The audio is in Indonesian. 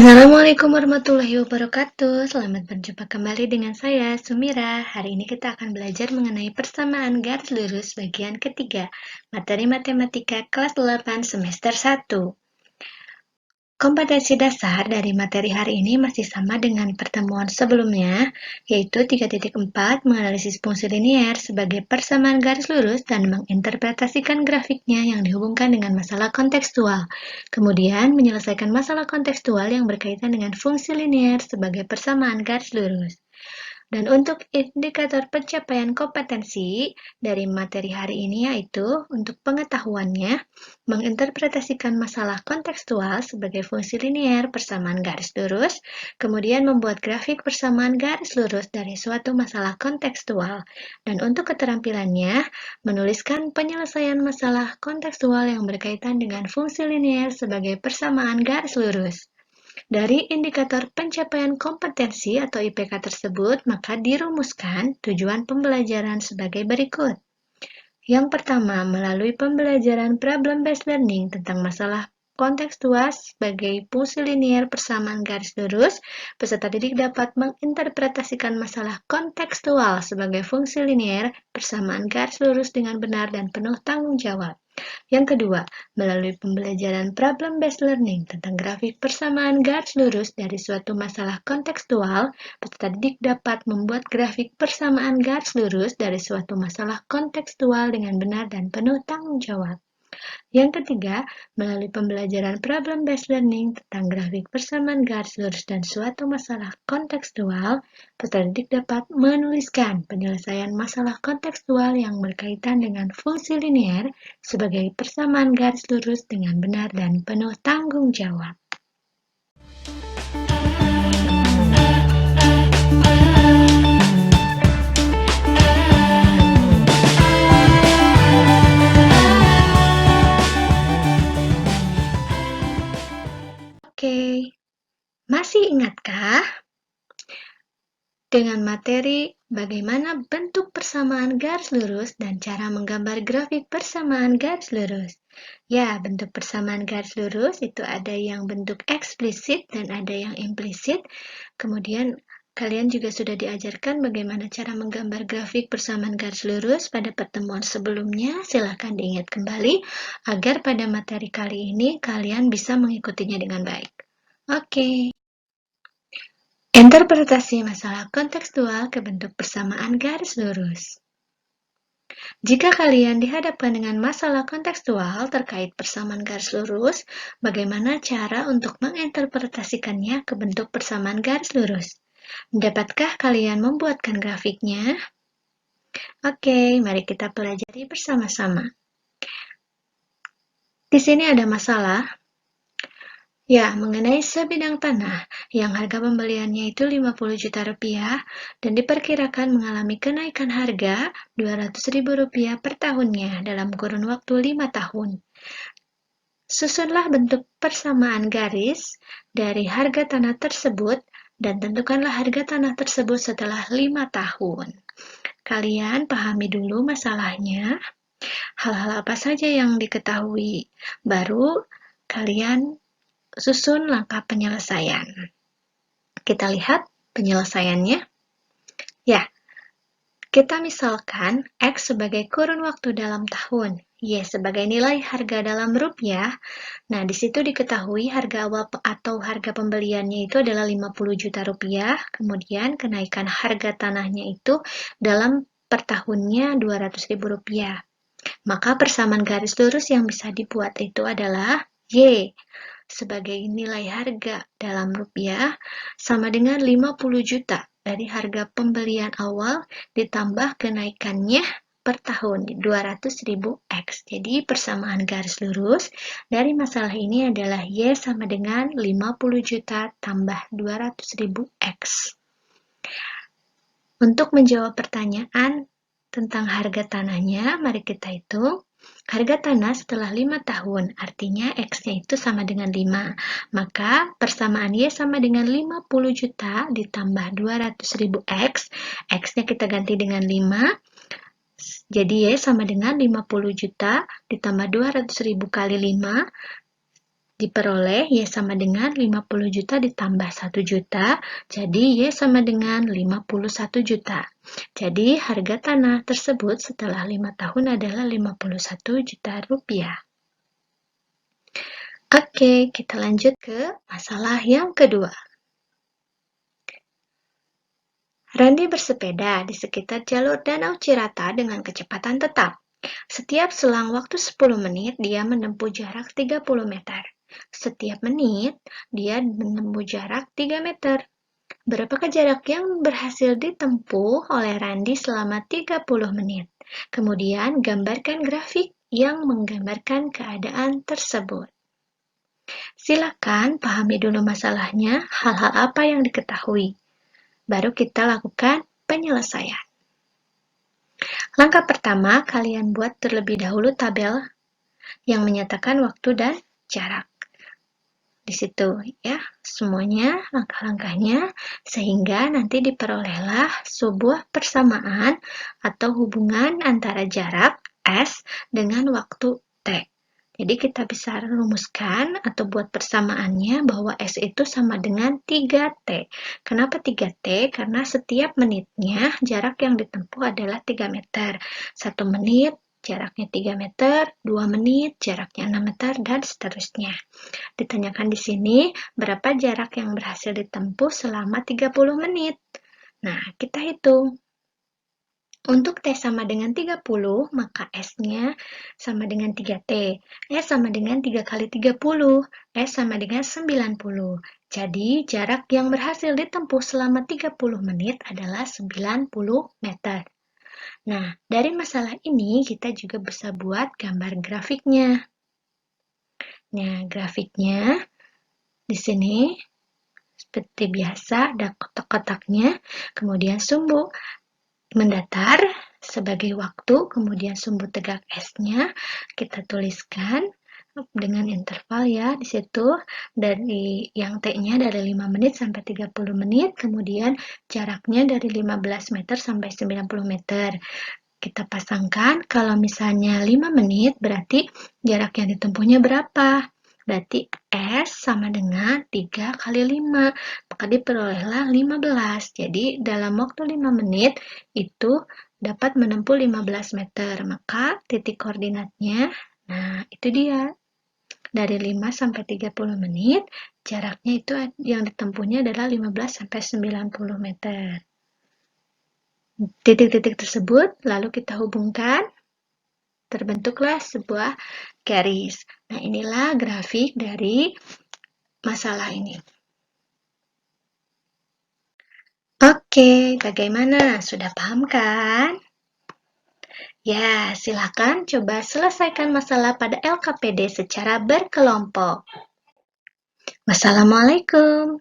Assalamualaikum warahmatullahi wabarakatuh. Selamat berjumpa kembali dengan saya, Sumira. Hari ini kita akan belajar mengenai persamaan garis lurus bagian ketiga, materi matematika kelas 8 semester 1. Kompetensi dasar dari materi hari ini masih sama dengan pertemuan sebelumnya, yaitu 3.4 menganalisis fungsi linier sebagai persamaan garis lurus dan menginterpretasikan grafiknya yang dihubungkan dengan masalah kontekstual. Kemudian, menyelesaikan masalah kontekstual yang berkaitan dengan fungsi linier sebagai persamaan garis lurus. Dan untuk indikator pencapaian kompetensi dari materi hari ini yaitu untuk pengetahuannya, menginterpretasikan masalah kontekstual sebagai fungsi linier persamaan garis lurus, kemudian membuat grafik persamaan garis lurus dari suatu masalah kontekstual. Dan untuk keterampilannya, menuliskan penyelesaian masalah kontekstual yang berkaitan dengan fungsi linier sebagai persamaan garis lurus. Dari indikator pencapaian kompetensi atau IPK tersebut, maka dirumuskan tujuan pembelajaran sebagai berikut. Yang pertama, melalui pembelajaran problem-based learning tentang masalah kontekstual sebagai fungsi linier persamaan garis lurus, peserta didik dapat menginterpretasikan masalah kontekstual sebagai fungsi linier persamaan garis lurus dengan benar dan penuh tanggung jawab. Yang kedua, melalui pembelajaran problem-based learning tentang grafik persamaan garis lurus dari suatu masalah kontekstual, peserta didik dapat membuat grafik persamaan garis lurus dari suatu masalah kontekstual dengan benar dan penuh tanggung jawab. Yang ketiga, melalui pembelajaran problem-based learning tentang grafik persamaan garis lurus dan suatu masalah kontekstual, peserta didik dapat menuliskan penyelesaian masalah kontekstual yang berkaitan dengan fungsi linier sebagai persamaan garis lurus dengan benar dan penuh tanggung jawab. Oke, masih ingatkah dengan materi bagaimana bentuk persamaan garis lurus dan cara menggambar grafik persamaan garis lurus? Ya, bentuk persamaan garis lurus itu ada yang bentuk eksplisit dan ada yang implisit. Kemudian kalian juga sudah diajarkan bagaimana cara menggambar grafik persamaan garis lurus pada pertemuan sebelumnya. Silahkan diingat kembali agar pada materi kali ini kalian bisa mengikutinya dengan baik. Oke. Interpretasi masalah kontekstual ke bentuk persamaan garis lurus. Jika kalian dihadapkan dengan masalah kontekstual terkait persamaan garis lurus, bagaimana cara untuk menginterpretasikannya ke bentuk persamaan garis lurus? Dapatkah kalian membuatkan grafiknya? Oke, mari kita pelajari bersama-sama. Di sini ada masalah. Ya, mengenai sebidang tanah yang harga pembeliannya itu 50 juta rupiah dan diperkirakan mengalami kenaikan harga 200.000 rupiah per tahunnya dalam kurun waktu 5 tahun. Susunlah bentuk persamaan garis dari harga tanah tersebut dan tentukanlah harga tanah tersebut setelah 5 tahun. Kalian pahami dulu masalahnya, hal-hal apa saja yang diketahui, baru kalian susun langkah penyelesaian. Kita lihat penyelesaiannya. Ya, kita misalkan X sebagai kurun waktu dalam tahun, Y sebagai nilai harga dalam rupiah. Nah, di situ diketahui harga awal atau harga pembeliannya itu adalah 50 juta rupiah, kemudian kenaikan harga tanahnya itu dalam per tahunnya 200.000 rupiah. Maka persamaan garis lurus yang bisa dibuat itu adalah Y sebagai nilai harga dalam rupiah sama dengan 50 juta dari harga pembelian awal ditambah kenaikannya per tahun 200.000 X. Jadi persamaan garis lurus dari masalah ini adalah Y sama dengan 50 juta tambah 200.000 X. Untuk menjawab pertanyaan tentang harga tanahnya, mari kita hitung. Harga tanah setelah 5 tahun, artinya X-nya itu sama dengan 5. Maka persamaan Y sama dengan 50 juta ditambah 200.000 X. X-nya kita ganti dengan 5. Jadi Y sama dengan 50 juta ditambah 200.000 kali 5. Diperoleh Y sama dengan 50 juta ditambah 1 juta, jadi Y sama dengan 51 juta. Jadi harga tanah tersebut setelah 5 tahun adalah 51 juta rupiah. Oke, kita lanjut ke masalah yang kedua. Randy bersepeda di sekitar jalur Danau Cirata dengan kecepatan tetap. Setiap selang waktu 10 menit, dia menempuh jarak 30 meter. Setiap menit, dia menempuh jarak 3 meter. Berapakah jarak yang berhasil ditempuh oleh Randy selama 30 menit? Kemudian, gambarkan grafik yang menggambarkan keadaan tersebut. Silakan pahami dulu masalahnya, hal-hal apa yang diketahui. Baru kita lakukan penyelesaian. Langkah pertama, kalian buat terlebih dahulu tabel yang menyatakan waktu dan jarak. Di situ ya, semuanya langkah-langkahnya, sehingga nanti diperolehlah sebuah persamaan atau hubungan antara jarak S dengan waktu T. Jadi kita bisa rumuskan atau buat persamaannya bahwa S itu sama dengan 3T. Kenapa 3T? Karena setiap menitnya jarak yang ditempuh adalah 3 meter. 1 menit jaraknya 3 meter, 2 menit jaraknya 6 meter, dan seterusnya. Ditanyakan di sini berapa jarak yang berhasil ditempuh selama 30 menit. Nah, kita hitung. Untuk T sama dengan 30, maka S-nya sama dengan 3T. S sama dengan 3 kali 30. S sama dengan 90. Jadi, jarak yang berhasil ditempuh selama 30 menit adalah 90 meter. Nah, dari masalah ini kita juga bisa buat gambar grafiknya. Nah, grafiknya di sini seperti biasa ada kotak-kotaknya, kemudian sumbu mendatar sebagai waktu, kemudian sumbu tegak S-nya kita tuliskan dengan interval ya di situ, dari yang T-nya dari 5 menit sampai 30 menit, kemudian jaraknya dari 15 meter sampai 90 meter. Kita pasangkan, kalau misalnya 5 menit berarti jarak yang ditempuhnya berapa? Berarti S sama dengan 3 kali 5, maka diperolehlah 15. Jadi dalam waktu 5 menit itu dapat menempuh 15 meter. Maka titik koordinatnya, nah itu dia. Dari 5 sampai 30 menit, jaraknya itu yang ditempuhnya adalah 15 sampai 90 meter. Titik-titik tersebut lalu kita hubungkan, terbentuklah sebuah garis. Nah, inilah grafik dari masalah ini. Oke, bagaimana? Sudah paham kan? Ya, silakan coba selesaikan masalah pada LKPD secara berkelompok. Wassalamualaikum.